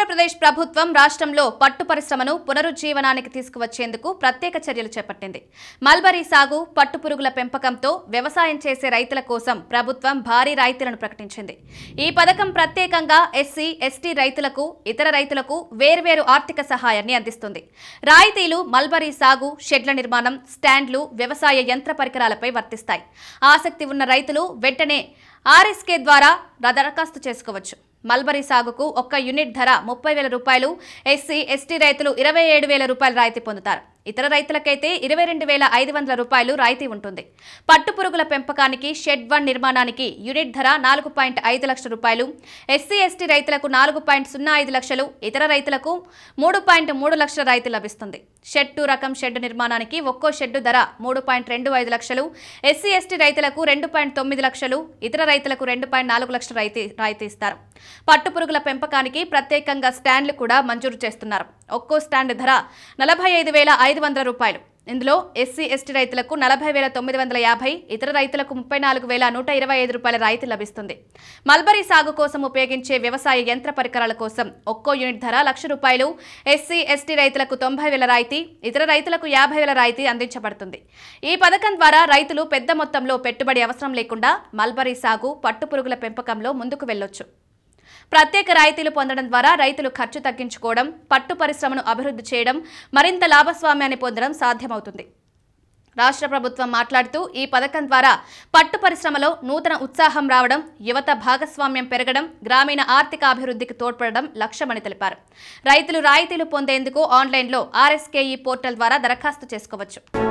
ఆంధ్రప్రదేశ్ ప్రభుత్వం రాష్ట్రంలో పట్టు పరిశ్రమను పునరుజ్జీవనానికి తీసుకువచ్చేందుకు ప్రత్యేక చర్యలు చేపట్టింది. మల్బరీ సాగు, పట్టు పురుగుల పెంపకంతో వ్యవసాయం చేసే రైతుల కోసం ప్రభుత్వం భారీ రాయితీలను ప్రకటించింది. ఈ పథకం ప్రత్యేకంగా ఎస్సీ, ఎస్టీ రైతులకు, ఇతర రైతులకు వేర్వేరు ఆర్థిక సహాయాన్ని అందిస్తుంది. రాయితీలు మల్బరీ సాగు, షెడ్ల నిర్మాణం, స్టాండ్లు, వ్యవసాయ యంత్ర పరికరాలపై వర్తిస్తాయి. ఆసక్తి ఉన్న రైతులు వెంటనే ఆర్ఎస్కే ద్వారా దరఖాస్తు చేసుకోవచ్చు. మల్బరీ సాగుకు ఒక్క యూనిట్ ధర 30,000 రూపాయలు, ఎస్సీ, ఎస్టీ రైతులు 27,000 రూపాయలు రాయితీ పొందుతారు. ఇతర రైతులకైతే 22,500 రూపాయలు రాయితీ ఉంటుంది. పట్టు పురుగుల పెంపకానికి షెడ్ 1 నిర్మాణానికి యూనిట్ ధర 4.5 లక్షల రూపాయలు, ఎస్సీ, ఎస్టీ రైతులకు 4.05 లక్షలు, ఇతర రైతులకు 3.3 లక్షల రాయితీ లభిస్తుంది. షెడ్ 2 రకం షెడ్ నిర్మాణానికి ఒక్కో షెడ్ ధర 3.25 లక్షలు, ఎస్సీ, ఎస్టీ రైతులకు 2.9 లక్షలు, ఇతర రైతులకు 2.4 లక్షల రాయితీ ఇస్తారు. పట్టు పురుగుల పెంపకానికి ప్రత్యేకంగా స్టాండ్లు కూడా మంజూరు చేస్తున్నారు. ఒక్కో స్టాండ్ ధర 45,500 రూపాయలు. ఇందులో ఎస్సీ, ఎస్టీ రైతులకు 40,950, ఇతర రైతులకు 34,125 రూపాయల రాయితీ లభిస్తుంది. మల్బరీ సాగు కోసం ఉపయోగించే వ్యవసాయ యంత్ర పరికరాల కోసం ఒక్కో యూనిట్ ధర 1,00,000 రూపాయలు, ఎస్సీ, ఎస్టీ రైతులకు 90,000 రాయితీ, ఇతర రైతులకు 50,000 రాయితీ అందించబడుతుంది. ఈ పథకం ద్వారా రైతులు పెద్ద మొత్తంలో పెట్టుబడి అవసరం లేకుండా మల్బరీ సాగు, పట్టు పురుగుల పెంపకంలో ముందుకు వెళ్లొచ్చు. ప్రత్యేక రాయితీలు పొందడం ద్వారా రైతులు ఖర్చు తగ్గించుకోవడం, పట్టు పరిశ్రమను అభివృద్ధి చేయడం, మరింత లాభస్వామ్యాన్ని పొందడం సాధ్యమవుతుంది. రాష్ట్ర ప్రభుత్వం మాట్లాడుతూ ఈ పథకం ద్వారా పట్టు పరిశ్రమలో నూతన ఉత్సాహం రావడం, యువత భాగస్వామ్యం పెరగడం, గ్రామీణ ఆర్థిక అభివృద్ధికి తోడ్పడడం లక్ష్యమని తెలిపారు. రైతులు రాయితీలు పొందేందుకు ఆన్లైన్లో ఆర్ఎస్కేఈ పోర్టల్ ద్వారా దరఖాస్తు చేసుకోవచ్చు.